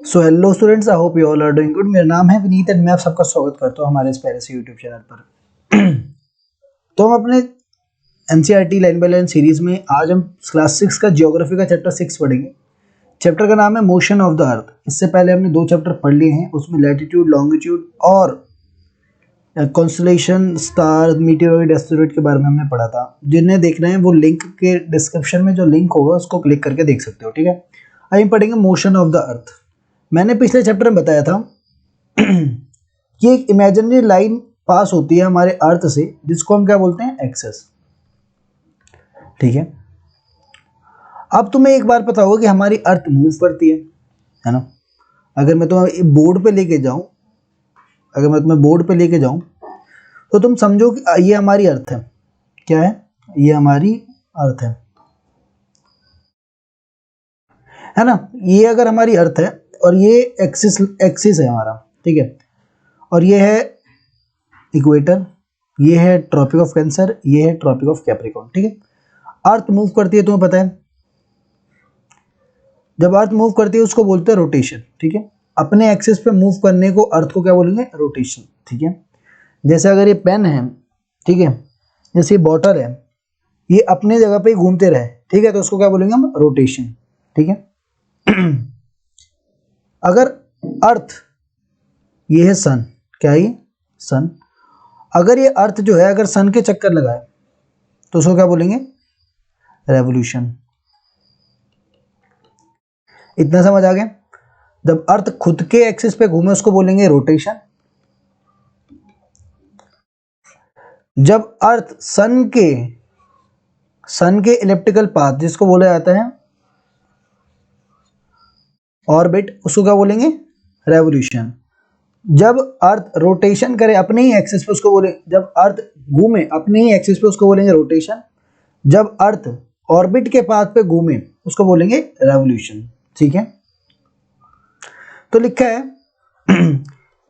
So hello students, I hope you all are doing good. मेरा नाम है Vineet and मैं आप सबका स्वागत करता हूँ हमारे इस प्यारे से यूट्यूब चैनल पर। तो हम अपने NCERT line by line series में आज हम क्लास 6 का जियोग्राफी का चैप्टर 6 पढ़ेंगे। चैप्टर का नाम है मोशन ऑफ द अर्थ। इससे पहले हमने 2 चैप्टर पढ़ लिए हैं, उसमें लैटिट्यूड, लॉन्गिट्यूड और कॉन्स्टलेशन, स्टार, मीटियोरॉइड, एस्टेरॉइड के बारे में हमने पढ़ा था। जिन्हें देखना है वो लिंक के डिस्क्रिप्शन में जो लिंक होगा उसको क्लिक करके देख सकते हो, ठीक है। अब हम पढ़ेंगे मोशन ऑफ द अर्थ। मैंने पिछले चैप्टर में बताया था कि एक इमेजिनरी लाइन पास होती है हमारे अर्थ से, जिसको हम क्या बोलते हैं, एक्सेस, ठीक है। अब तुम्हें एक बार पता होगा कि हमारी अर्थ मूव करती है ना। अगर मैं तुम्हें बोर्ड पे लेके जाऊं तो तुम समझो कि ये हमारी अर्थ है। क्या है? ये हमारी अर्थ है ना। ये अगर हमारी अर्थ है और ये एक्सिस है हमारा, ठीक है। और ये है इक्वेटर, ये है ट्रॉपिक ऑफ कैंसर, ये है ट्रॉपिक ऑफ कैप्रिकॉर्न, ठीक है। अर्थ मूव करती है, तुम्हें पता है। जब अर्थ मूव करती है उसको बोलते हैं रोटेशन, ठीक है। अपने एक्सिस पे मूव करने को अर्थ को क्या बोलेंगे? रोटेशन, ठीक है। जैसे अगर ये पेन है, ठीक है, जैसे ये बॉटल है, ये अपने जगह पे ही घूमते रहे, ठीक है, तो उसको क्या बोलेंगे हम? रोटेशन, ठीक है। अगर अर्थ, ये है सन, क्या है ये? सन। अगर ये अर्थ जो है अगर सन के चक्कर लगाए तो उसको क्या बोलेंगे? रेवोल्यूशन। इतना समझ आ गया? जब अर्थ खुद के एक्सिस पे घूमे उसको बोलेंगे रोटेशन। जब अर्थ सन के इलिप्टिकल पाथ, जिसको बोला जाता है ऑर्बिट, उसको क्या बोलेंगे? रेवोल्यूशन। जब अर्थ रोटेशन करे अपने ही एक्सिस पे उसको बोले, जब अर्थ घूमे अपने ही एक्सिस पे उसको बोलेंगे रोटेशन। जब अर्थ ऑर्बिट के पाथ पे घूमे उसको बोलेंगे रेवोल्यूशन, ठीक है। तो लिखा है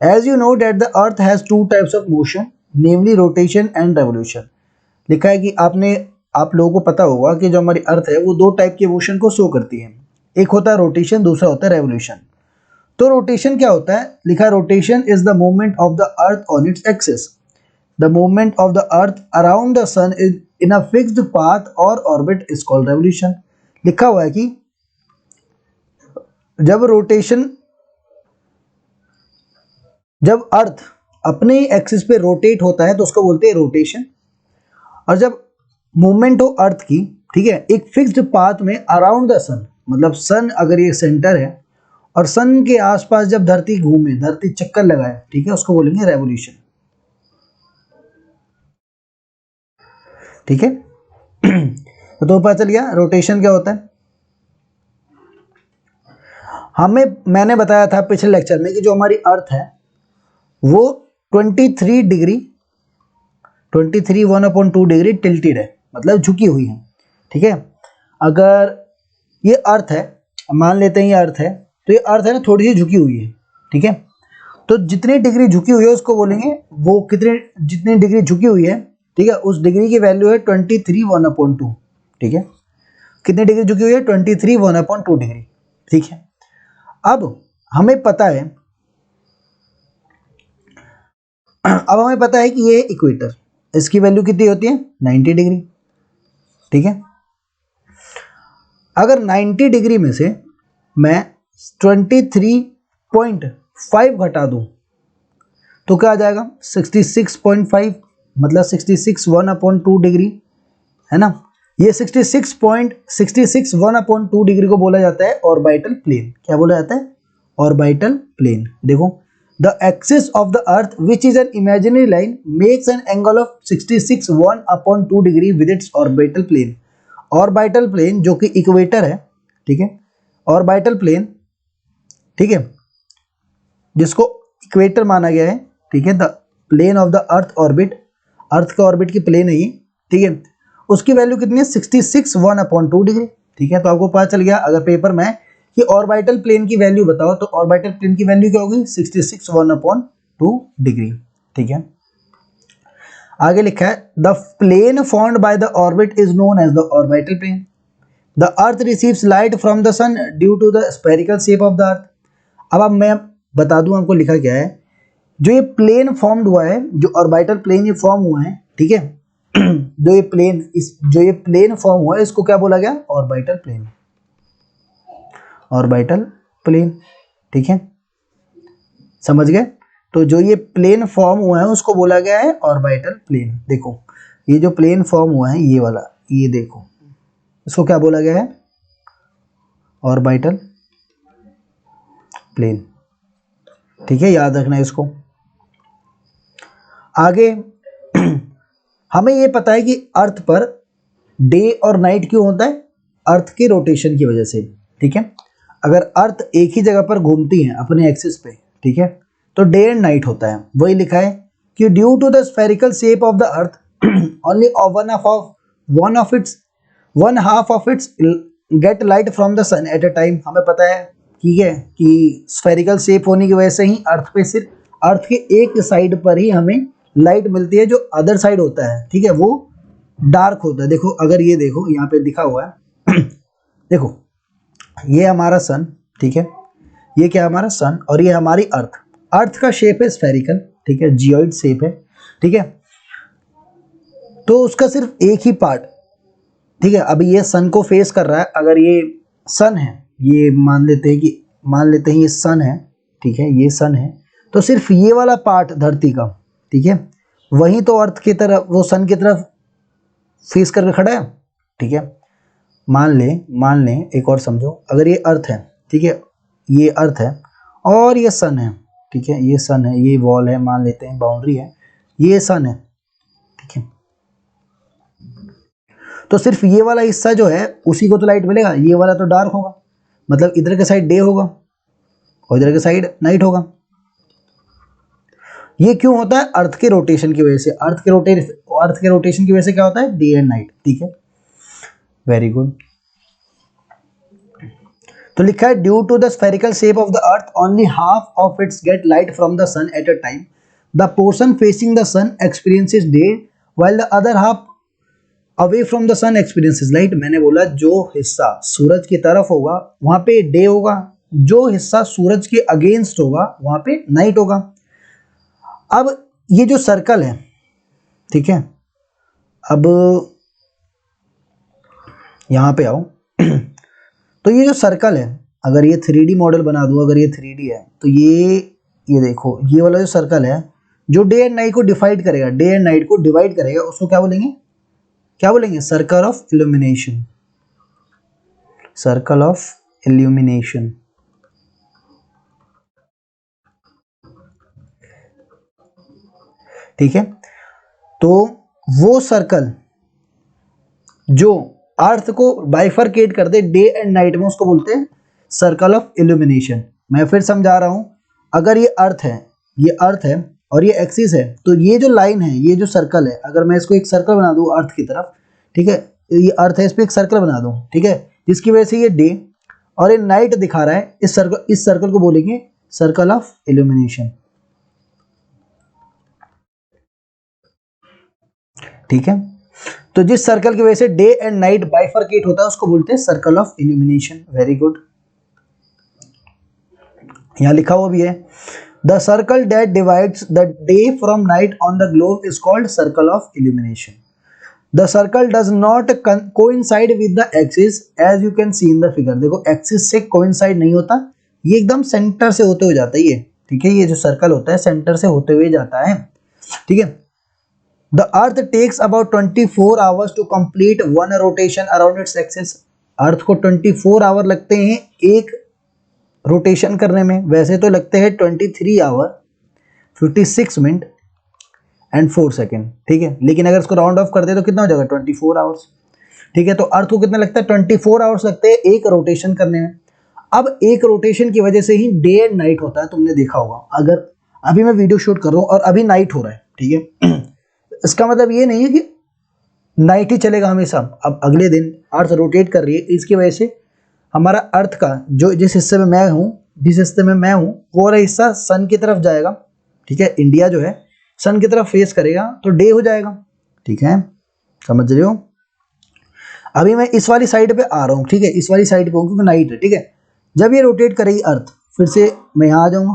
as you know that the earth has 2 types of motion, namely rotation and revolution. लिखा है कि आप लोगों को पता होगा कि जो हमारी अर्थ है वो 2 टाइप के मोशन को शो करती है। एक होता है रोटेशन, दूसरा होता है रेवोल्यूशन। तो रोटेशन क्या होता है? लिखा है rotation is the movement of the earth on its axis. The movement of the earth around the sun is in a fixed path और ऑर्बिट इज कॉल्ड रेवोल्यूशन। लिखा हुआ है कि जब अर्थ अपने एक्सिस पे रोटेट होता है तो उसको बोलते हैं रोटेशन। और जब मूवमेंट हो अर्थ की, ठीक है, एक फिक्स्ड पाथ में अराउंड द सन, मतलब सन अगर ये सेंटर है और सन के आसपास जब धरती घूमे, धरती चक्कर लगाए, ठीक है, उसको बोलेंगे रेवोल्यूशन, ठीक है। तो पता चल गया रोटेशन क्या होता है। मैंने बताया था पिछले लेक्चर में कि जो हमारी अर्थ है वो 23 डिग्री 1/2 डिग्री टिल्टेड है, मतलब झुकी हुई है, ठीक है। अगर ये अर्थ है, मान लेते हैं ये अर्थ है, तो ये अर्थ है ना थोड़ी सी झुकी हुई है, ठीक है। तो जितनी डिग्री झुकी हुई है उसको बोलेंगे, वो जितनी डिग्री झुकी हुई है, ठीक है, उस डिग्री की वैल्यू है 23 1/2, ठीक है। कितनी डिग्री झुकी हुई है? 23 1/2 डिग्री, ठीक है। अब हमें पता है कि ये इक्वेटर, इसकी वैल्यू कितनी होती है? 90 डिग्री, ठीक है। अगर 90 डिग्री में से मैं 23.5 घटा दूं तो क्या आ जाएगा? 66.5, मतलब 66 1/2 डिग्री, है ना। ये 66 1/2 डिग्री को बोला जाता है ऑर्बिटल प्लेन। क्या बोला जाता है? Orbital plane. देखो, the axis of the earth which is an imaginary line makes an angle of 66 1/2 degree with its orbital plane. Orbital plane जो कि इक्वेटर है, ठीक है, ऑर्बिटल प्लेन, ठीक है, जिसको इक्वेटर माना गया है, ठीक है, the plane of the earth orbit, earth का ऑर्बिट की प्लेन है ये, ठीक है। उसकी वैल्यू कितनी है? 66 1/2 डिग्री, ठीक है। तो आपको पता चल गया अगर पेपर में कि ऑर्बिटल प्लेन की वैल्यू बताओ तो ऑर्बिटल प्लेन की वैल्यू क्या होगी? 66 1/2 डिग्री, ठीक है। आगे लिखा है the plane formed by the orbit is known as the orbital plane. The earth receives light from the sun due to the spherical shape of the earth. अब मैं बता दूं आपको लिखा क्या है। जो ये प्लेन फॉर्म्ड हुआ है, जो ऑर्बिटल प्लेन ये फॉर्म हुआ है, ठीक है, जो ये प्लेन फॉर्म हुआ है इसको क्या बोला गया, ऑर्बिटल प्लेन, ऑर्बिटल प्लेन, ठीक है, समझ गए। तो जो ये प्लेन फॉर्म हुआ है उसको बोला गया है ऑर्बिटल प्लेन। देखो ये जो प्लेन फॉर्म हुआ है ये वाला, ये देखो इसको क्या बोला गया है, ऑर्बिटल प्लेन, ठीक है, याद रखना है इसको। आगे हमें ये पता है कि अर्थ पर डे और नाइट क्यों होता है, अर्थ के रोटेशन की वजह से, ठीक है। अगर अर्थ एक ही जगह पर घूमती है अपने एक्सिस पे, ठीक है, तो डे एंड नाइट होता है। वही लिखा है कि due to the spherical shape of the earth only one half of its get light from the sun at a time. हमें पता है, ठीक है, कि स्फेरिकल शेप होने की वजह से ही अर्थ पे सिर्फ अर्थ के एक साइड पर ही हमें लाइट मिलती है, जो अदर साइड होता है, ठीक है, वो डार्क होता है। देखो अगर ये देखो यहाँ पे लिखा हुआ है देखो ये हमारा सन, ठीक है, ये क्या हमारा सन और ये हमारी अर्थ। अर्थ का शेप है स्फेरिकल, ठीक है, जियोइड शेप है, ठीक है, तो उसका सिर्फ एक ही पार्ट, ठीक है, अभी ये सन को फेस कर रहा है। अगर ये सन है, ये मान लेते हैं ये सन है, ठीक है, ये सन है, तो सिर्फ ये वाला पार्ट धरती का, ठीक है, वहीं तो अर्थ की तरफ, वो सन की तरफ फेस करके खड़ा है, ठीक है। मान लें एक और समझो, अगर ये अर्थ है, ठीक है, ये अर्थ है और ये सन है, ठीक है, ये सन है, ये वॉल है, मान लेते हैं बाउंड्री है, ये सन है, ठीक है, तो सिर्फ ये वाला हिस्सा जो है उसी को तो लाइट मिलेगा, ये वाला तो डार्क होगा, मतलब इधर के साइड डे होगा और इधर के साइड नाइट होगा। ये क्यों होता है, अर्थ के रोटेशन की वजह से। अर्थ के रोटेशन की वजह से क्या होता है, डे एंड नाइट, ठीक है, वेरी गुड। तो लिखा है due to the spherical shape of the earth only half of its get light from the sun at a time, the portion facing the sun experiences day while the other half away from the sun experiences light. मैंने बोला जो हिस्सा सूरज की तरफ होगा वहां पे day होगा, जो हिस्सा सूरज के अगेंस्ट होगा वहां पे नाइट होगा। अब ये जो सर्कल है, ठीक है, अब यहां पे आओ तो ये जो सर्कल है, अगर ये 3D मॉडल बना दूं, अगर ये 3D है तो ये देखो ये वाला जो सर्कल है जो डे एंड नाइट को डिवाइड करेगा, डे एंड नाइट को डिवाइड करेगा, उसको क्या बोलेंगे, circle of illumination, circle of illumination, ठीक है। तो वो सर्कल जो अर्थ को बाइफरकेट कर दे डे एंड नाइट में, उसको बोलते हैं सर्कल ऑफ इल्यूमिनेशन। मैं फिर समझा रहा हूं, अगर ये अर्थ है और ये एक्सिस है, तो ये जो लाइन है, ये जो सर्कल है, अगर मैं इसको एक सर्कल बना दूं अर्थ की तरफ, ठीक है, ये अर्थ है, इस पर एक सर्कल बना दूं, ठीक है, जिसकी वजह से ये डे और ये नाइट दिखा रहा है, इस सर्कल को बोलेंगे सर्कल ऑफ इल्यूमिनेशन, ठीक है। तो जिस सर्कल की वजह से डे एंड नाइट बाइफरकेट होता है उसको बोलते हैं circle of illumination, very good. यहां लिखा हुआ भी है the circle that divides the day from night on the globe is called circle of illumination. The circle does not coincide with the axis as you can see in the figure. देखो axis से coincide नहीं होता, ये एकदम centre से होते हुए जाता है ये, ठीक है, ये जो सर्कल होता है सेंटर से होते हुए जाता है, ठीक है। The Earth takes about 24 hours to complete one rotation around its axis. अर्थ को 24 आवर लगते हैं एक रोटेशन करने में, वैसे तो लगते हैं 23 आवर 56 मिनट एंड 4 सेकेंड, ठीक है, लेकिन अगर इसको राउंड ऑफ कर दे तो कितना हो जाएगा, 24 आवर्स, ठीक है। तो अर्थ को कितना लगता है, 24 आवर्स लगते हैं एक रोटेशन करने में। अब एक रोटेशन की वजह से ही डे एंड नाइट होता है, तुमने देखा होगा। अगर अभी मैं वीडियो शूट कर रहा हूँ और अभी नाइट हो रहा है, ठीक है, इसका मतलब ये नहीं है कि नाइट ही चलेगा हमेशा। अब अगले दिन अर्थ रोटेट कर रही है, इसकी वजह से हमारा अर्थ का जो जिस हिस्से में मैं हूँ वो वाला हिस्सा सन की तरफ जाएगा, ठीक है, इंडिया जो है सन की तरफ फेस करेगा तो डे हो जाएगा, ठीक है, समझ रहे हो। अभी मैं इस वाली साइड पे आ रहा हूँ, ठीक है, इस वाली साइड पे हूँ क्योंकि नाइट है, ठीक है। जब ये रोटेट करेगी अर्थ फिर से मैं यहाँ आ जाऊँगा,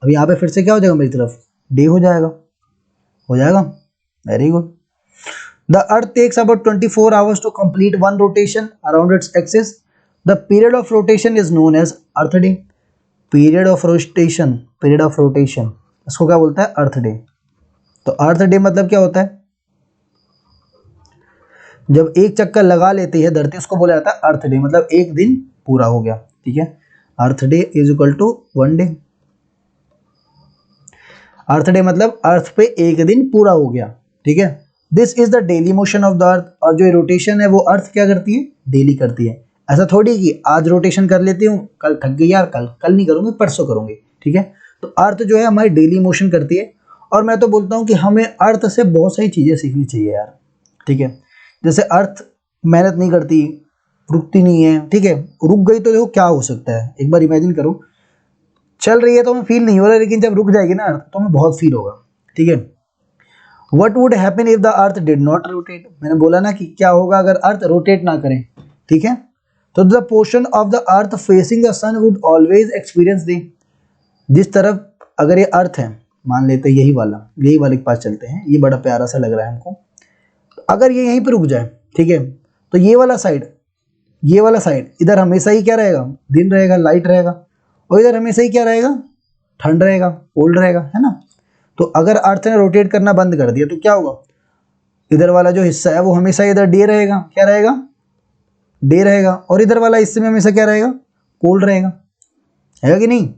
अब यहाँ पे फिर से क्या हो जाएगा मेरी तरफ, डे हो जाएगा, very good. The earth takes about 24 hours to complete one rotation around its axis. The period of rotation is known as earth day. Period of rotation इसको क्या बोलता है, अर्थ डे। तो अर्थ डे मतलब क्या होता है, जब एक चक्कर लगा लेती है धरती उसको बोला जाता है अर्थ डे, मतलब एक दिन पूरा हो गया, ठीक है। Earth day is equal to 1 day. Earth day मतलब अर्थ पे एक दिन पूरा हो गया, ठीक है। This is the daily motion of the अर्थ। और जो रोटेशन है वो अर्थ क्या करती है, डेली करती है। ऐसा थोड़ी कि आज रोटेशन कर लेती हूँ, कल थक गई यार, कल नहीं करूँगी, परसों करूँगी, ठीक है। तो अर्थ जो है हमारी डेली मोशन करती है। और मैं तो बोलता हूँ कि हमें अर्थ से बहुत सारी चीज़ें सीखनी चाहिए यार, ठीक है। जैसे अर्थ मेहनत नहीं करती, रुकती नहीं है, ठीक है। रुक गई तो देखो क्या हो सकता है, एक बार इमेजिन करो, चल रही है तो हमें फील नहीं हो रहा, लेकिन जब रुक जाएगी ना अर्थ तो हमें बहुत फील होगा, ठीक है। What would happen if the earth did not rotate. मैंने बोला ना कि क्या होगा अगर अर्थ रोटेट ना करे, ठीक है। तो the portion of the earth facing the sun would always experience day. जिस तरफ अगर ये अर्थ है, मान लेते हैं यही वाले के पास चलते हैं, ये बड़ा प्यारा सा लग रहा है हमको। अगर ये यहीं पे रुक जाए, ठीक है, तो ये वाला साइड इधर हमेशा ही क्या रहेगा, दिन रहेगा, लाइट रहेगा। और इधर हमेशा ही क्या रहेगा, ठंड रहेगा, कोल्ड रहेगा, है ना। तो अगर अर्थ ने रोटेट करना बंद कर दिया तो क्या होगा, इधर वाला जो हिस्सा है वो हमेशा इधर डे रहेगा, क्या रहेगा, डे रहेगा। और इधर वाला हिस्से में हमेशा क्या रहेगा, कोल्ड रहेगा, है कि नहीं।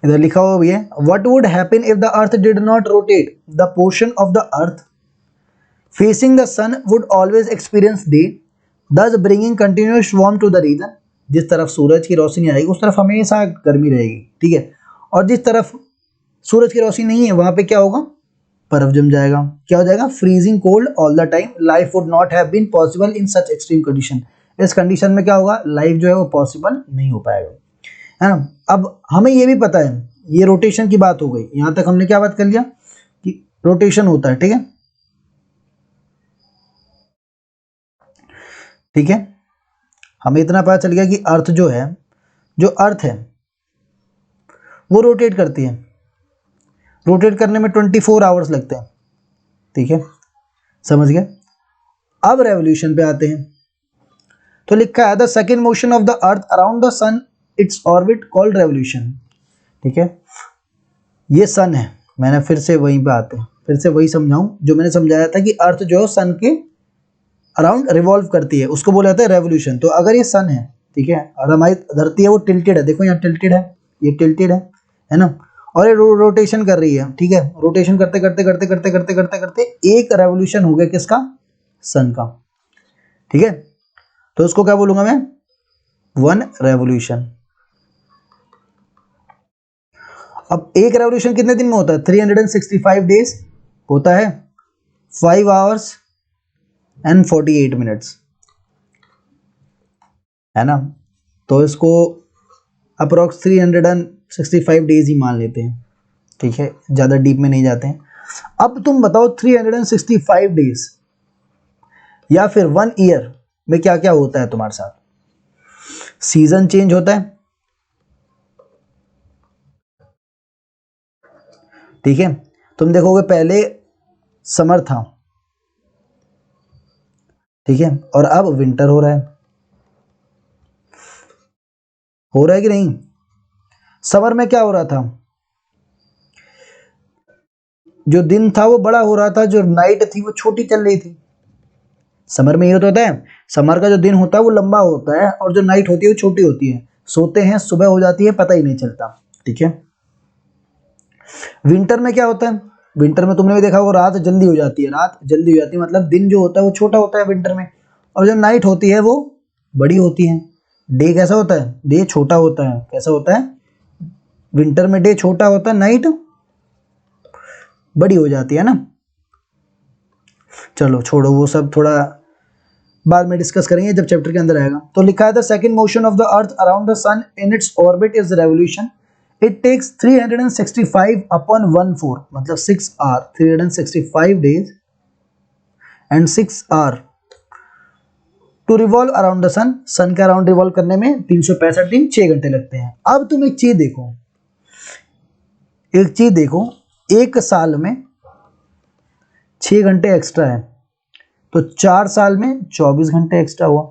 इधर लिखा हुआ भी है, what would happen if the earth did not rotate, the portion of the earth facing the sun would always experience day, thus bringing continuous warmth to the region। जिस तरफ सूरज की रोशनी आएगी उस तरफ हमेशा गर्मी रहेगी, ठीक है। और जिस तरफ सूरज की रोशनी नहीं है वहां पे क्या होगा, बर्फ जम जाएगा, क्या हो जाएगा, freezing cold all the time. Life would not have been possible in such extreme condition. इस कंडीशन में क्या होगा, लाइफ जो है वो पॉसिबल नहीं हो पाएगा, है ना। अब हमें ये भी पता है, ये रोटेशन की बात हो गई, यहां तक हमने क्या बात कर लिया कि रोटेशन होता है, ठीक है, ठीक है। हमें इतना पता चल गया कि अर्थ जो है वो रोटेट करती है। रोटेट करने में 24 आवर्स लगते हैं, ठीक है, समझ गए। अब रेवोल्यूशन पे आते हैं। तो लिखा है the second motion of the earth around the sun its orbit called revolution, ठीक है। ये सन है, मैंने फिर से वहीं पे आते हैं, फिर से वही समझाऊं जो मैंने समझाया था कि अर्थ जो है सन के अराउंड रिवॉल्व करती है, उसको बोला जाता है रेवोल्यूशन। तो अगर ये सन है, ठीक है, और हमारी धरती है वो टिल्टेड है, देखो यहाँ टिल्टेड है, ये टिल्टेड है ना, और ये रोटेशन कर रही है, ठीक है। रोटेशन करते करते करते करते करते करते करते एक रेवोल्यूशन हो गया किसका, सन का, ठीक है। तो उसको क्या बोलूंगा मैं, 1 रेवोल्यूशन। अब एक रेवोल्यूशन कितने दिन में होता है, 365 डेज होता है, 5 आवर्स एंड 48 मिनट्स, है ना। तो इसको अप्रोक्स 365 डेज ही मान लेते हैं, ठीक है, ज़्यादा डीप में नहीं जाते हैं। अब तुम बताओ 365 डेज या फिर 1 ईयर में क्या क्या होता है तुम्हारे साथ। सीजन चेंज होता है, ठीक है। तुम देखोगे पहले समर था, ठीक है, और अब विंटर हो रहा है कि नहीं। समर में क्या हो रहा था, जो दिन था वो बड़ा हो रहा था, जो नाइट थी वो छोटी चल रही थी। समर में ये होता है, समर का जो दिन होता है वो लंबा होता है और जो नाइट होती है वो छोटी होती है, सोते हैं सुबह हो जाती है पता ही नहीं चलता, ठीक है। विंटर में क्या होता है, विंटर में तुमने भी देखा होगा रात जल्दी हो जाती है, मतलब दिन जो होता है वो छोटा होता है विंटर में, और जो नाइट होती है वो बड़ी होती है। डे कैसा होता है, डे छोटा होता है, कैसा होता है, विंटर में डे छोटा होता है, नाइट बड़ी हो जाती है ना। चलो छोड़ो वो सब, थोड़ा बाद में डिस्कस करेंगे जब चैप्टर के अंदर आएगा। तो लिखा है the second motion of the earth around the sun in its orbit is revolution. It takes 365 upon 1/4 मतलब 6 hour, 365 days and 6 hour to revolve around the sun, sun के अराउंड रिवॉल्व करने में 365 दिन 6 घंटे लगते हैं। अब तुम एक चीज देखो, एक साल में 6 घंटे एक्स्ट्रा है, तो 4 साल में 24 घंटे एक्स्ट्रा हुआ।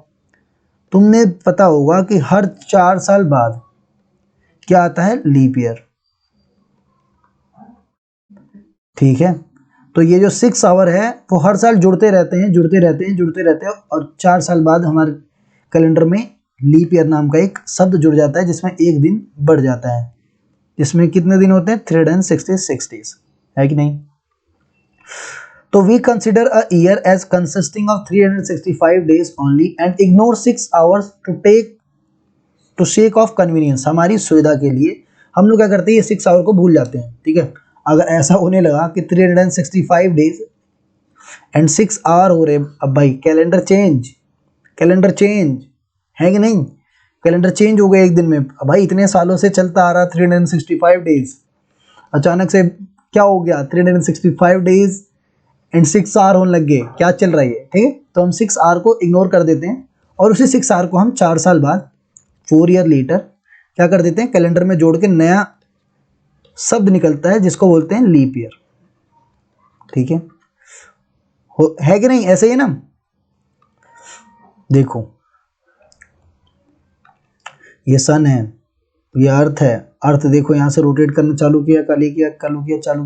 तुमने पता होगा कि हर 4 साल बाद क्या आता है, लीप ईयर, ठीक है। तो ये जो 6 आवर है वो हर साल जुड़ते रहते हैं और 4 साल बाद हमारे कैलेंडर में लीप ईयर नाम का एक शब्द जुड़ जाता है, जिसमें एक दिन बढ़ जाता है। इसमें कितने दिन होते हैं, 366 डेज, है कि नहीं। तो we consider a year as consisting of 365 days only and ignore 6 hours to sake of convenience. हमारी सुविधा के लिए हम लोग क्या करते हैं, ये 6 आवर को भूल जाते हैं, ठीक है। अगर ऐसा होने लगा कि 365 डेज एंड 6 आवर हो रहे, अब भाई कैलेंडर चेंज है कि नहीं, कैलेंडर चेंज हो गया एक दिन में। अब भाई इतने सालों से चलता आ रहा 365 डेज, अचानक से क्या हो गया, 365 डेज एंड 6 आवर होने लग गए, क्या चल रहा है, ठीक है। तो हम 6 आवर को इग्नोर कर देते हैं और उसी 6 आवर को हम 4 साल बाद 4 ईयर लेटर क्या कर देते हैं, कैलेंडर में जोड़ के नया शब्द निकलता है जिसको बोलते हैं लीप ईयर, ठीक है कि नहीं, ऐसे ही ना। देखो ये सन है, ये अर्थ है, अर्थ देखो यहाँ से रोटेट करना चालू किया, चालू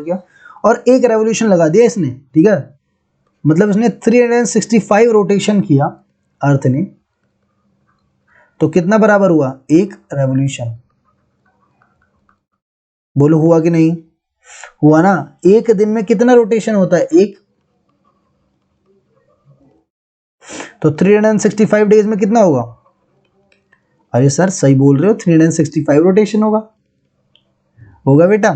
किया और एक रेवोल्यूशन लगा दिया इसने, ठीक है। मतलब इसने 365 रोटेशन किया अर्थ ने, तो कितना बराबर हुआ, एक रेवोल्यूशन। बोलो हुआ कि नहीं हुआ ना। एक दिन में कितना रोटेशन होता है, एक। तो 365 डेज में कितना होगा, अरे सर सही बोल रहे हो, 365 रोटेशन होगा बेटा।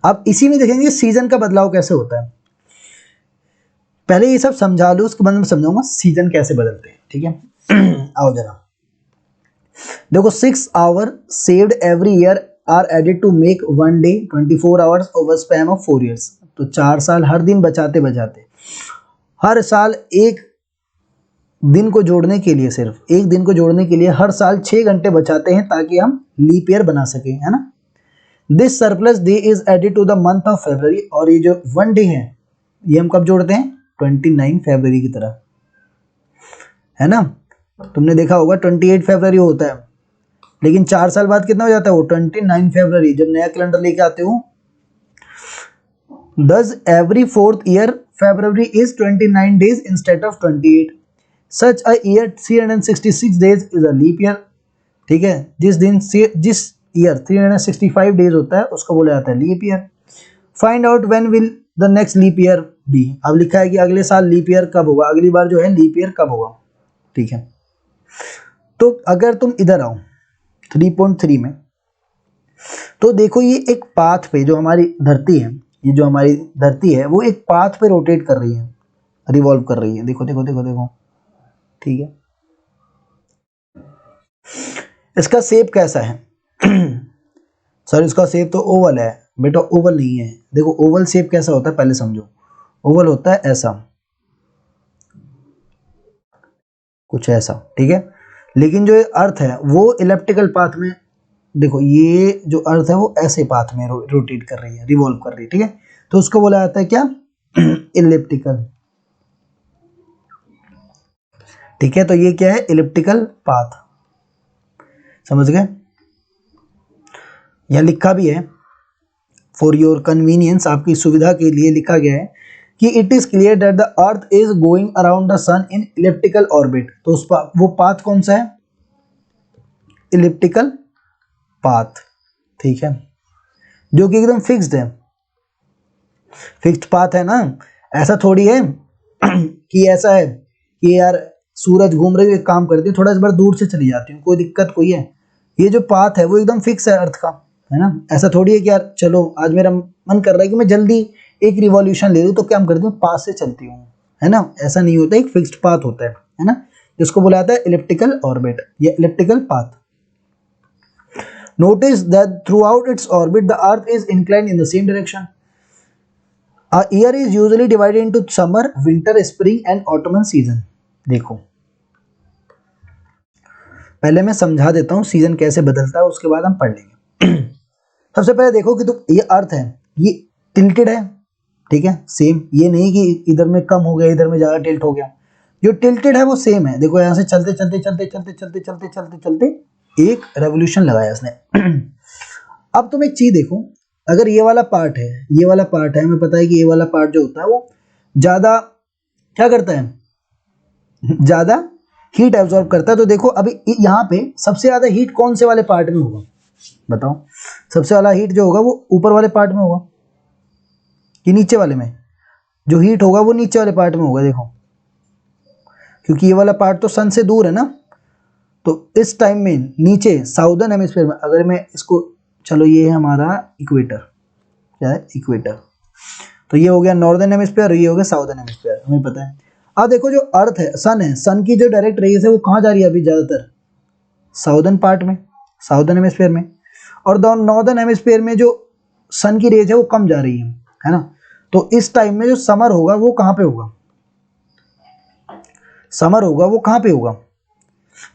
अब इसी में देखेंगे सीजन का बदलाव कैसे होता है। पहले ये सब समझा लो, उसके बाद मैं समझाऊंगा सीजन कैसे बदलते हैं, ठीक है। आओ जरा देखो, 6 hour saved every year are added to make 1 day 24 hours over span of 4 years. तो 4 साल हर दिन बचाते हर साल एक दिन को जोड़ने के लिए, सिर्फ एक दिन को जोड़ने के लिए हर साल 6 घंटे बचाते हैं ताकि हम लीप ईयर बना सकें, है ना। This surplus day is added to the month of February. और ये जो 1 डे है ये हम कब जोड़ते हैं, 29 फरवरी की तरह, है ना। तुमने देखा होगा 28 फरवरी होता है, लेकिन 4 साल बाद कितना हो जाता है वो, 29 फरवरी। जब नया कैलेंडर लेके आते हो, thus every 4th year February is 29 days instead of 28. Such a year 366 days is a leap year, ठीक है। जिस ईयर 365 डेज होता है उसको बोला जाता है leap year. Find out when will the next leap year be. अब लिखा है कि अगले साल लीप ईयर कब होगा, अगली बार जो है लीप ईयर कब होगा, ठीक है। तो अगर तुम इधर आओ 3.3 में, तो देखो ये एक पाथ पे जो हमारी धरती है, ये जो हमारी धरती है वो एक पाथ पे रोटेट कर रही है, रिवॉल्व कर रही है। देखो, ठीक है। इसका शेप कैसा है सर इसका शेप तो ओवल है बेटा, ओवल नहीं है। देखो ओवल शेप कैसा होता है पहले समझो। ओवल होता है ऐसा, कुछ ऐसा, ठीक है। लेकिन जो अर्थ है वो इलिप्टिकल पाथ में, देखो ये जो अर्थ है वो ऐसे पाथ में रोटेट कर रही है, रिवॉल्व कर रही है, ठीक है। तो उसको बोला जाता है क्या, इलिप्टिकल, ठीक है। तो ये क्या है, इलिप्टिकल पाथ, समझ गए। यह लिखा भी है फॉर योर कन्वीनियंस, आपकी सुविधा के लिए लिखा गया है कि it is clear that the earth is going around the sun in elliptical orbit. तो उस वो पाथ कौन सा है, इलिप्टिकल पाथ, ठीक है, जो कि एकदम फिक्स्ड है, फिक्स्ड पाथ है ना। ऐसा थोड़ी है कि ऐसा है कि यार सूरज घूम रही है, एक काम करती है थोड़ा इस बार दूर से चली जाती हूँ, कोई दिक्कत कोई है। ये जो पाथ है वो एकदम फिक्स है अर्थ का, है ना। ऐसा थोड़ी है कि यार चलो आज मेरा मन कर रहा है कि मैं जल्दी एक रिवॉल्यूशन ले लूँ, तो क्या हम करती हूँ, पास से चलती हूँ, है ना। ऐसा नहीं होता, एक फिक्स्ड पाथ होता है ना, जिसको बुलाया जाता है इलिप्टिकल ऑर्बिट या elliptical path. Notice that throughout its orbit, the Earth is inclined in the same direction. A year is usually divided into summer, winter, spring, and autumn season. देखो पहले मैं समझा देता हूँ सीजन कैसे बदलता है, उसके बाद हम पढ़ लेंगे। सबसे पहले देखो कि तो ये अर्थ है, ये टिल्टेड है, ठीक है, सेम, ये नहीं कि इधर में कम हो गया इधर में ज़्यादा टिल्ट हो गया। जो टिल्टेड है वो सेम है। देखो यहाँ से चलते चलते चलते चलते चलते चलते चलते चलते एक रेवोल्यूशन लगाया इसने। अब तुम एक चीज देखो, अगर ये वाला पार्ट है, ये वाला पार्ट है, हमें पता है कि ये वाला पार्ट जो होता है वो ज़्यादा क्या करता है, ज़्यादा हीट एब्जॉर्ब करता है। तो देखो अभी यहाँ पे सबसे ज़्यादा हीट कौन से वाले पार्ट में होगा, बताओ। सबसे ज़्यादा हीट जो होगा वो ऊपर वाले पार्ट में होगा कि नीचे वाले में? जो हीट होगा वो नीचे वाले पार्ट में होगा, देखो, क्योंकि ये वाला पार्ट तो सन से दूर है ना। तो इस टाइम में नीचे साउदर्न हेमिस्फीयर में, अगर मैं इसको, चलो ये है हमारा इक्वेटर, क्या है, इक्वेटर, तो ये हो गया नॉर्दर्न हेमिस्फीयर, ये हो गया साउदर्न हेमिस्फीयर, हमें पता है। अब देखो जो अर्थ है, सन की जो डायरेक्ट रेज है वो कहाँ जा रही है अभी ज़्यादातर? साउदर्न पार्ट में, साउदर्न हेमिस्फीयर में। और नॉर्दर्न हेमिस्फीयर में जो सन की रेज है वो कम जा रही है ना। तो इस टाइम में जो समर होगा वो कहाँ पे होगा? समर होगा वो कहाँ पे होगा?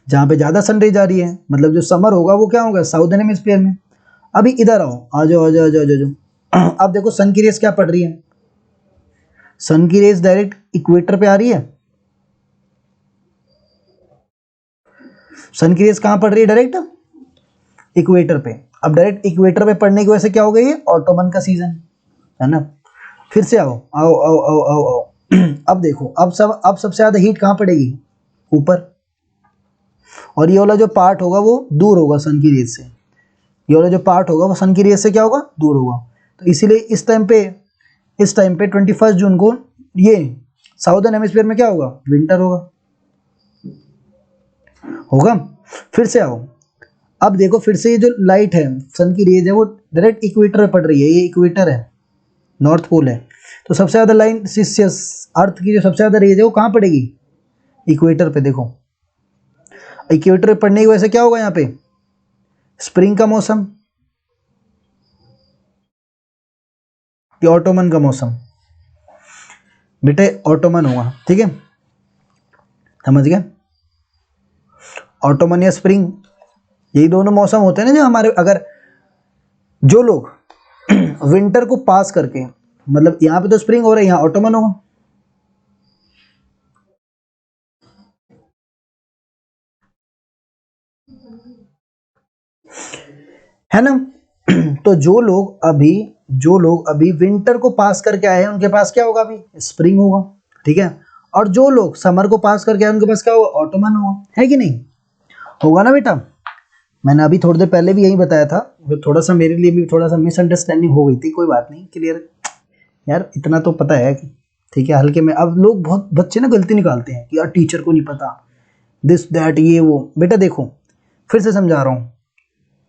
जहाँ पे ज़्यादा सन रेज आ रही है, मतलब जो समर होगा वो क्या होगा? साउदर्न हेमिस्फीयर में। अभी इधर आओ, आ जाओ आ जाओ आ जाओ आ जाओ। अब देखो सन की रेज क्या पड़ रही है, सन की रेज डायरेक्ट इक्वेटर पे आ रही है। सन की रेज कहाँ पड़ रही है? डायरेक्ट इक्वेटर पे। अब डायरेक्ट इक्वेटर पे पड़ने की वजह से क्या हो गई है? ऑटोमन का सीजन है ना। फिर से आओ आओ आओ आओ आओ आओ। अब देखो, अब सबसे ज़्यादा हीट कहाँ पड़ेगी? ऊपर। और ये वाला जो पार्ट होगा वो दूर होगा सन की रेज से, ये वाला जो पार्ट होगा वो सन की रेज से क्या होगा? दूर होगा। तो इसीलिए इस टाइम पे 21 जून को ये साउदर्न हेमिस्फीयर में क्या होगा? विंटर होगा, होगा। फिर से आओ, अब देखो फिर से ये जो लाइट है, सन की रेज है, वो डायरेक्ट इक्वेटर पे पड़ रही है, ये इक्वेटर है, नॉर्थ पोल है। तो सबसे ज़्यादा लाइन अर्थ की जो सबसे ज़्यादा रेज है वो कहाँ पड़ेगी? इक्वेटर पे। देखो इक्वेटर पे पड़ने की वजह से क्या होगा यहाँ पे? स्प्रिंग का मौसम या ऑटोमन का मौसम? बेटे ऑटोमन होगा, ठीक है, समझ गया। ऑटोमन या स्प्रिंग, यही दोनों मौसम होते हैं ना जो हमारे, अगर जो लोग विंटर को पास करके, मतलब यहाँ पे तो स्प्रिंग हो रहा है, यहाँ ऑटोमन होगा। है ना। तो जो लोग अभी विंटर को पास करके आए हैं उनके पास क्या होगा? अभी स्प्रिंग होगा, ठीक है। और जो लोग समर को पास करके आए उनके पास क्या होगा? ऑटोमन होगा, है कि नहीं? होगा ना बेटा। मैंने अभी थोड़ी देर पहले भी यही बताया था, थोड़ा सा मेरे लिए भी थोड़ा सा मिसअंडरस्टैंडिंग हो गई थी, कोई बात नहीं, क्लियर यार, इतना तो पता है कि ठीक है, हल्के में। अब लोग, बहुत बच्चे ना गलती निकालते हैं कि यार टीचर को नहीं पता, दिस दैट ये वो। बेटा देखो फिर से समझा रहा हूँ,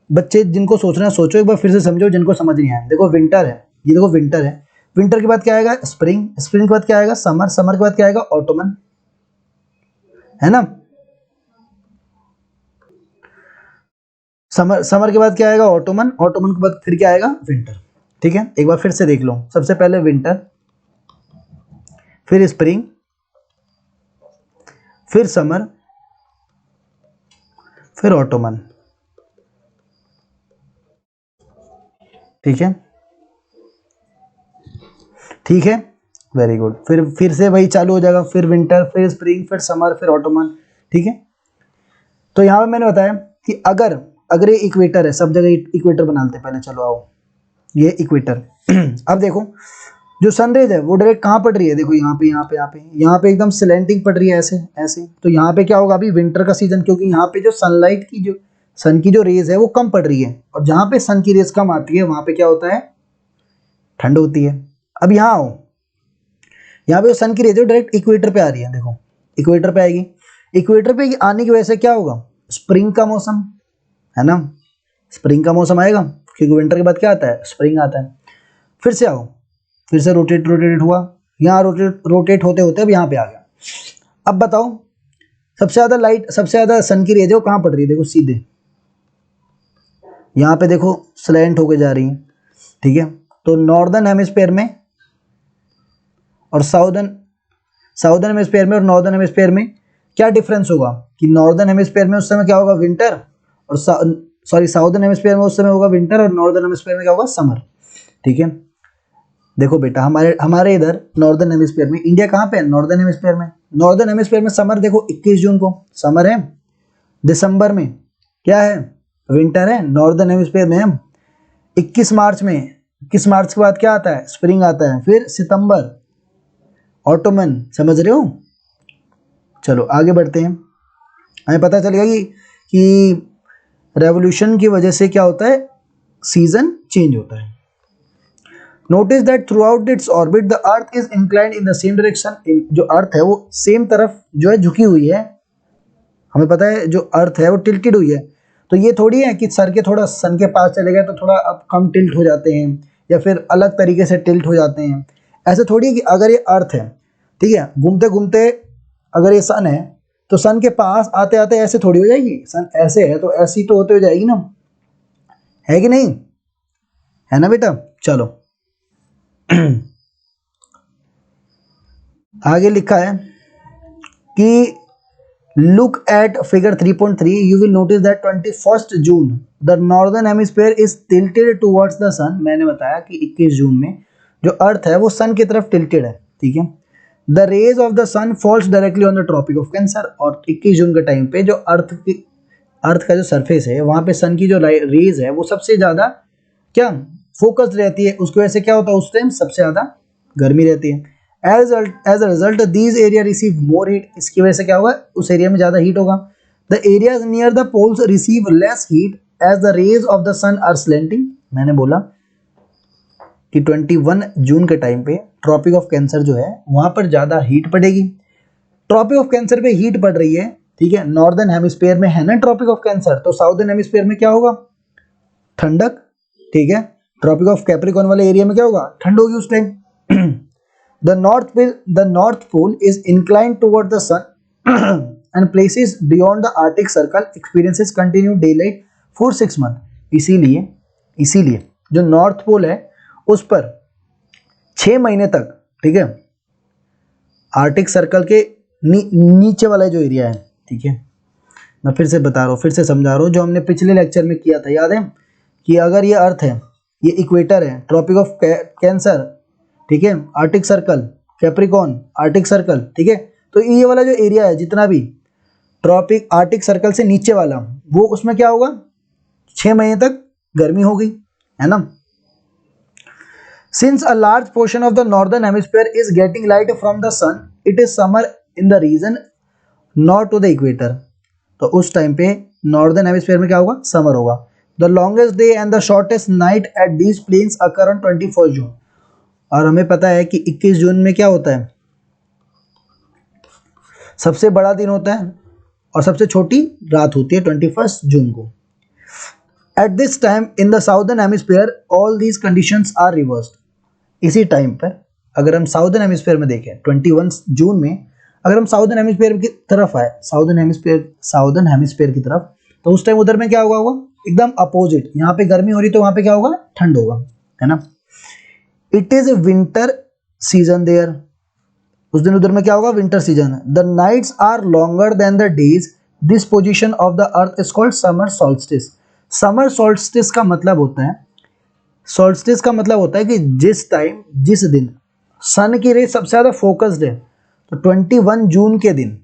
बच्चे जिनको सोचना है सोचो, एक बार फिर से समझो जिनको समझ नहीं आया। देखो विंटर है, ये देखो विंटर है, विंटर के बाद क्या आएगा? स्प्रिंग, स्प्रिंग के बाद क्या आएगा? समर, समर के बाद क्या आएगा? ऑटोमन, है ना। समर के बाद क्या आएगा? ऑटोमन, ऑटोमन के बाद फिर क्या आएगा? विंटर, ठीक है। एक बार फिर से देख लो, सबसे पहले विंटर, फिर स्प्रिंग, फिर समर, फिर ऑटोमन, ठीक है, ठीक है, वेरी गुड। फिर से वही चालू हो जाएगा, फिर विंटर, फिर स्प्रिंग, फिर समर, फिर ऑटोमन, ठीक है। तो यहाँ पे मैंने बताया कि अगर अगर ये इक्वेटर है, सब जगह इक्वेटर बना लेते हैं पहले, चलो आओ, ये इक्वेटर। अब देखो जो सनरेज है वो डायरेक्ट कहाँ पड़ रही है? देखो यहाँ पे यहाँ पे यहाँ पे यहाँ पे एकदम स्लैंटिंग पड़ रही है, ऐसे ऐसे। तो यहाँ पे क्या होगा? अभी विंटर का सीजन, क्योंकि यहाँ पे जो सनलाइट की जो सन की जो रेज है वो कम पड़ रही है, और जहाँ पे सन की रेज कम आती है वहाँ पे क्या होता है? ठंड होती है। अब यहाँ आओ, यहाँ पे सन की रेज डायरेक्ट इक्वेटर पे आ रही है, देखो इक्वेटर पे आएगी। इक्वेटर पे आने की वजह से क्या होगा? स्प्रिंग का मौसम, है ना, स्प्रिंग का मौसम आएगा, क्योंकि विंटर के बाद क्या आता है? स्प्रिंग आता है। फिर से आओ, फिर से रोटेट रोटेट हुआ, यहाँ रोटेट होते होते अब यहाँ पे आ गया। अब बताओ सबसे ज़्यादा लाइट, सबसे ज़्यादा सन की रेज है वो कहाँ पड़ रही है? देखो सीधे यहाँ पे देखो, स्लैंट होके जा रही है, ठीक है। तो नॉर्दर्न हेमिस्फीयर में और साउदर्न हेमिस्फीयर में और नॉर्दर्न हेमिस्फीयर में क्या डिफरेंस होगा कि नॉर्दर्न हेमिस्फीयर में उस समय क्या होगा, विंटर, और साउदर्न हेमिस्फीयर में उस समय होगा विंटर, और नॉर्दर्न हेमिस्फीयर में क्या होगा, समर। ठीक है, देखो बेटा, हमारे इधर नॉर्दर्न हेमिस्फीयर में, इंडिया कहाँ पे है, नॉर्दर्न हेमिस्फीयर में। नॉर्दर्न हेमिस्फीयर में समर देखो 21 जून को समर है, दिसंबर में क्या है, विंटर है। नॉर्दर्न हेमिस्फीयर में हम 21 मार्च में, 21 मार्च के बाद क्या आता है, स्प्रिंग आता है, फिर सितंबर ऑटोमन, समझ रहे हो। चलो आगे बढ़ते हैं, हमें पता चलेगा कि रेवोल्यूशन की वजह से क्या होता है, सीजन चेंज होता है। Notice that through out its orbit the earth is inclined in the same direction. जो अर्थ है वो सेम तरफ जो है झुकी हुई है, हमें पता है जो अर्थ है वो टिल्टेड हुई है। तो ये थोड़ी है कि सर के थोड़ा सन के पास चले गए तो थोड़ा अब कम टिल्ट हो जाते हैं, या फिर अलग तरीके से टिल्ट हो जाते हैं। ऐसे थोड़ी है कि अगर ये अर्थ है, ठीक है, घूमते घूमते अगर ये सन है तो सन के पास आते आते ऐसे थोड़ी हो जाएगी, सन ऐसे है तो ऐसी तो होते हो जाएगी ना, है कि नहीं, है ना बेटा। चलो आगे लिखा है कि look at figure 3.3, you will notice that 21st June the northern hemisphere is tilted towards the sun। मैंने बताया कि 21 जून में जो अर्थ है वो सन की तरफ टिल्टेड है, ठीक है। The rays of the sun falls directly on the tropic of Cancer. और 21 जून के टाइम पे जो अर्थ का जो सरफेस है वहाँ पे सन की जो रेज है वो सबसे ज़्यादा क्या फोकस्ड रहती है, उसकी वजह से क्या होता है, उस टाइम सबसे ज़्यादा गर्मी रहती है। As a result these area receive more heat. इसकी वजह से क्या होगा, उस एरिया में ज़्यादा हीट होगा। The areas near the poles receive less heat as the rays of the sun are slanting. मैंने बोला कि 21 जून के टाइम पे ट्रॉपिक ऑफ कैंसर जो है वहाँ पर ज़्यादा हीट पड़ेगी। ट्रॉपिक ऑफ कैंसर पे हीट पड़ रही है, ठीक है, नॉर्दर्न हेमिस्फीयर में है ना ट्रॉपिक ऑफ कैंसर, तो साउदर्न हेमिस्फीयर में क्या होगा, ठंडक, ठीक है। ट्रॉपिक ऑफ कैप्रिकॉर्न वाले एरिया में क्या होगा, ठंड होगी उस time. The North Pole is inclined toward the sun and places beyond the Arctic Circle experiences continued daylight for 6 months। इसीलिए जो नॉर्थ पोल है उस पर 6 महीने तक, ठीक है, आर्टिक सर्कल के नीचे वाला जो एरिया है, ठीक है, मैं फिर से बता रहा हूँ, फिर से समझा रहा हूँ, जो हमने पिछले लेक्चर में किया था, याद है कि अगर ये अर्थ है, ये इक्वेटर है, ट्रॉपिक ऑफ कैंसर, ठीक है, Arctic circle, Capricorn, Arctic circle, ठीक है, तो ये वाला जो एरिया है जितना भी ट्रॉपिक आर्टिक सर्कल से नीचे वाला, वो उसमें क्या होगा, 6 महीने तक गर्मी होगी, है ना। Since a large portion of the northern hemisphere is getting light from the sun, it is summer in the region not to the equator. तो उस टाइम पे नॉर्दर्न हेमिस्फीयर में क्या होगा, समर होगा। The longest day and the shortest night at these plains occur on 21 June. और हमें पता है कि 21 जून में क्या होता है, सबसे बड़ा दिन होता है और सबसे छोटी रात होती है 21 जून को। At this time in the southern hemisphere all these conditions are reversed. इसी टाइम पर अगर हम साउदर्न हेमिस्फीयर में देखें 21 जून में, अगर हम साउदर्न हेमिस्फीयर की तरफ आए, साउदर्न हेमिस्फीयर की तरफ, तो उस टाइम उधर में क्या होगा, एकदम अपोजिट। यहाँ पे गर्मी हो रही तो वहाँ पे क्या होगा, ठंड होगा, है ना। It is a winter season there. उस दिन उधर में क्या होगा, विंटर सीजन है। The nights are longer than the days. This position of the earth is called summer solstice. Summer solstice का मतलब होता है, सॉल्स्टिस का मतलब होता है कि जिस टाइम, जिस दिन सन की रे सबसे ज्यादा फोकस्ड है, तो 21 जून के दिन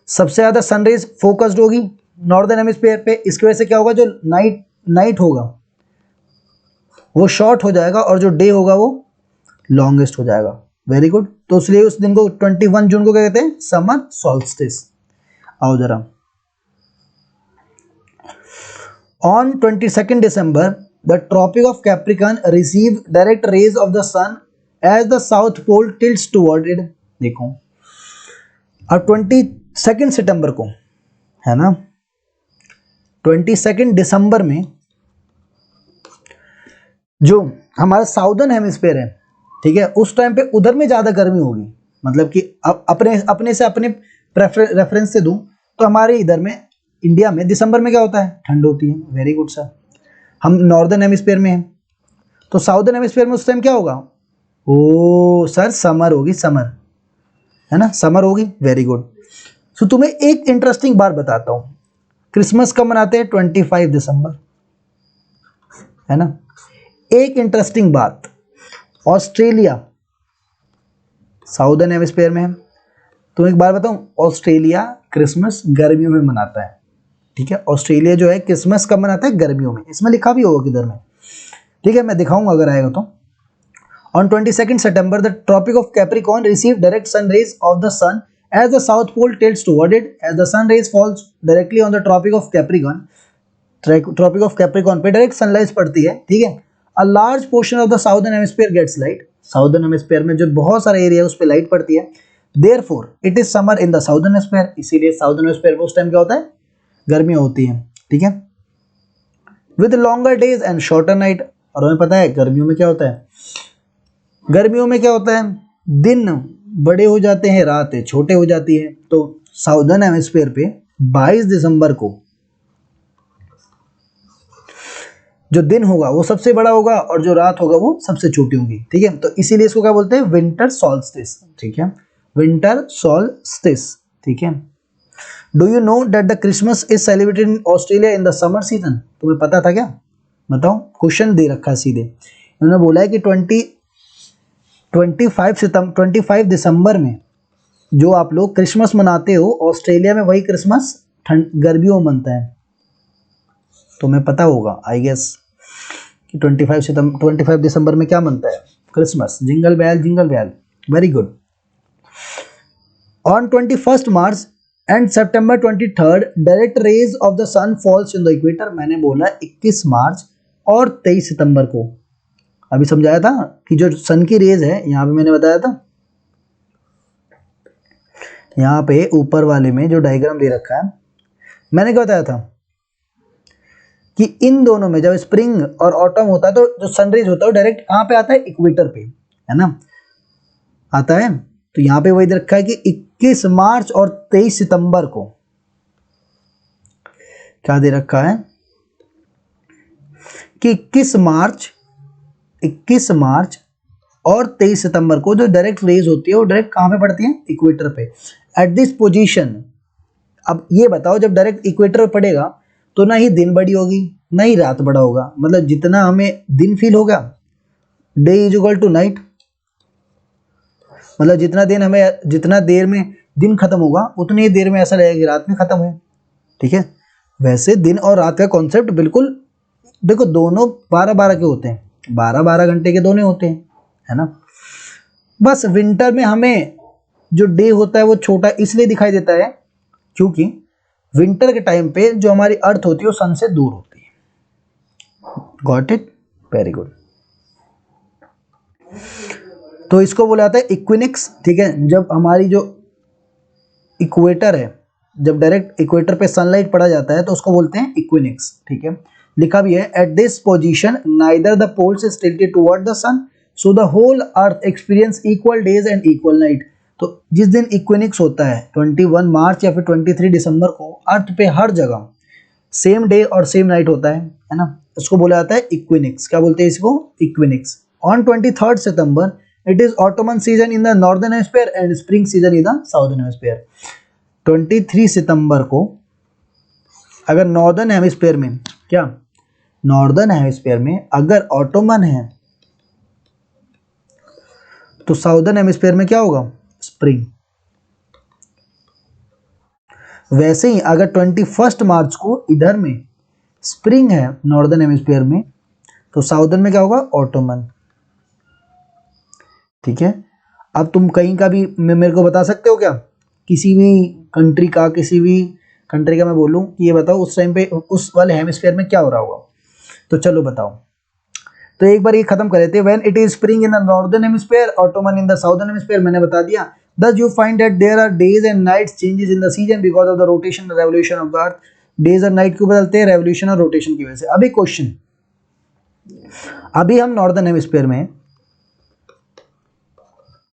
सबसे ज्यादा सन रेज फोकस्ड होगी नॉर्दर्न हेमिस्फीयर पे। इसकी वजह से क्या होगा, जो नाइट होगा वो शॉर्ट हो जाएगा और जो डे होगा वो लॉन्गेस्ट हो जाएगा। Very good. तो इसलिए उस दिन को 21 जून को क्या कहते हैं, समर सॉल्स्टिस। आओ जरा, on 22 December the tropic of Capricorn receive direct rays of the sun as the south pole tilts toward it. देखो अब 22 सितंबर को, है ना, 22 दिसंबर में जो हमारा साउदर्न हेमिस्फीयर है, ठीक है, उस टाइम पे उधर में ज़्यादा गर्मी होगी। मतलब कि अब अपने से अपने रेफरेंस से दूं तो हमारे इधर में इंडिया में दिसंबर में क्या होता है, ठंड होती है। Very good sir. हम नॉर्दर्न हेमिस्फीयर में हैं तो साउदर्न हेमिस्फीयर में उस टाइम क्या होगा, ओ सर समर होगी, समर। है ना, समर होगी, वेरी गुड। सो तुम्हें एक इंटरेस्टिंग बात बताता हूँ, क्रिसमस कब मनाते हैं? 25 दिसंबर, है ना। एक इंटरेस्टिंग बात, ऑस्ट्रेलिया साउदर्न हेमिस्फीयर में है। तो एक बार बताऊं, ऑस्ट्रेलिया क्रिसमस गर्मियों में मनाता है, ठीक है। ऑस्ट्रेलिया जो है क्रिसमस कब मनाता है? गर्मियों में। इसमें लिखा भी होगा किधर में, ठीक है, मैं दिखाऊंगा अगर आएगा तो। On 22 September the tropic of Capricorn receive direct sun rays of the sun as the south pole tilts toward it, as the sun rays falls directly on the tropic of Capricorn, tropic of Capricorn पे direct sunlight पड़ती है, ठीक है। A large portion of the southern hemisphere gets light, southern hemisphere में जो बहुत सारा area है उस पर लाइट पड़ती है। Therefore it is summer in the southern hemisphere, इसीलिए साउदर्न हेमिस्फीयर में उस टाइम क्या होता है? गर्मियां होती हैं, ठीक है। With longer days and shorter night, और हमें पता है गर्मियों में क्या होता है? गर्मियों में क्या होता है? दिन बड़े हो जाते हैं, रातें छोटे हो जाती है। तो साउदर्न हेमिस्फीयर पे 22 दिसंबर को जो दिन होगा वो सबसे बड़ा होगा और जो रात होगा वो सबसे छोटी होगी, ठीक है। तो इसीलिए इसको क्या बोलते हैं? विंटर सॉल्स्टिस, ठीक है, विंटर सॉल्स्टिस, ठीक है। Do you know that the Christmas is celebrated in Australia in the summer season? तुम्हें पता था क्या? बताओ, क्वेश्चन दे रखा है सीधे, उन्होंने बोला है कि 25 दिसंबर में जो आप लोग क्रिसमस मनाते हो ऑस्ट्रेलिया में, वही क्रिसमस ठंड गर्मियों में मनता है। तुम्हें पता होगा आई गेस कि 25 दिसंबर में क्या मनता है? Christmas. Jingle bell jingle bell, very good. On 21 March and September 23 direct rays of the sun falls in the equator. मैंने बोला 21 मार्च और 23 सितंबर को, अभी समझाया था कि जो सन की रेज है, यहाँ पे मैंने बताया था, यहाँ पे ऊपर वाले में जो डायग्राम दे रखा है, मैंने क्या बताया था कि इन दोनों में जब स्प्रिंग और ऑटम होता है तो जो सनरेज होता है वो डायरेक्ट कहाँ पे आता है? इक्वेटर पे, है ना, आता है। तो यहाँ पे वही दे रखा है कि 21 मार्च और 23 सितंबर को क्या दे रखा है कि 21 मार्च और 23 सितंबर को जो डायरेक्ट रेज होती है वो डायरेक्ट कहाँ पे पड़ती है? इक्वेटर पे, एट दिस पोजीशन। अब ये बताओ, जब डायरेक्ट इक्वेटर पे पड़ेगा तो ना ही दिन बड़ी होगी ना ही रात बड़ा होगा, मतलब जितना हमें दिन फील होगा, day is equal to night, मतलब जितना देर में दिन खत्म होगा उतनी ही देर में ऐसा लगेगा कि रात में खत्म है, ठीक है। वैसे दिन और रात का कॉन्सेप्ट बिल्कुल, देखो दोनों 12-12 के होते हैं, 12-12 घंटे के दोनों होते हैं, है ना। बस विंटर में हमें जो डे होता है वो छोटा इसलिए दिखाई देता है क्योंकि विंटर के टाइम पे जो हमारी अर्थ होती है वो सन से दूर होती है। Got it? Very good. तो इसको बोला जाता है इक्विनिक्स, ठीक है। जब हमारी जो इक्वेटर है, जब डायरेक्ट इक्वेटर पे सनलाइट पड़ा जाता है तो उसको बोलते हैं इक्विनिक्स, ठीक है। लिखा भी है, at this position neither the poles is tilted toward the sun so the whole earth experiences equal days and equal night. तो जिस दिन इक्विनिक्स होता है 21 मार्च या फिर 23 दिसंबर को, अर्थ पे हर जगह सेम डे और सेम नाइट होता है ना, इसको बोला जाता है इक्विनिक्स। क्या बोलते हैं इसको? इक्विनिक्स। ऑन 23 सितंबर it is autumn season in the northern hemisphere and spring season in the southern hemisphere. 23 सितंबर को अगर नॉर्दर्न हेमिस्फीयर में, क्या नॉर्दर्न हेमिस्फीयर में अगर ऑटोमन है तो साउदर्न हेमिस्फीयर में क्या होगा? स्प्रिंग। वैसे ही अगर 21 मार्च को इधर में स्प्रिंग है नॉर्दर्न हेमिस्फीयर में तो साउदर्न में क्या होगा? ऑटोमन, ठीक है। अब तुम कहीं का भी मेरे को बता सकते हो क्या? किसी भी कंट्री का मैं बोलूं कि ये बताओ उस टाइम पे उस वाले हेमिस्फीयर में क्या हो रहा होगा, तो चलो बताओ। तो एक बार ये खत्म कर देते हैं। When it is spring in the northern hemisphere, Ottoman in the southern hemisphere, मैंने बता दिया। Thus you find that there are days and nights changes in the season because of the rotation and revolution of the earth. Days और night क्यों बदलते हैं? Revolution और rotation की वजह से। अभी क्वेश्चन, अभी हम नॉर्दर्न हेमिस्फीयर में हैं,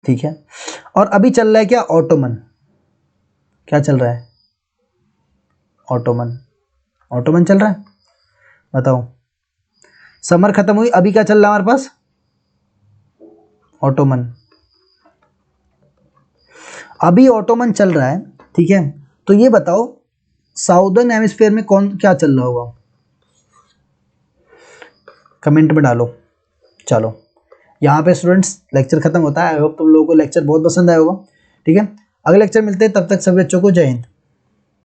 ठीक है, और अभी चल रहा है क्या? ऑटोमन। क्या चल रहा है? ऑटोमन। ऑटोमन चल रहा है, बताओ। समर खत्म हुई, अभी क्या चल रहा है हमारे पास? ऑटोमन। अभी ऑटोमन चल रहा है, ठीक है, तो ये बताओ साउदर्न हेमिस्फीयर में कौन क्या चल रहा होगा, कमेंट में डालो। चलो यहाँ पे स्टूडेंट्स लेक्चर खत्म होता है। आई होप तुम लोगों को लेक्चर बहुत पसंद आया होगा। ठीक है, अगले लेक्चर मिलते हैं, तब तक सभी बच्चों को जय हिंद।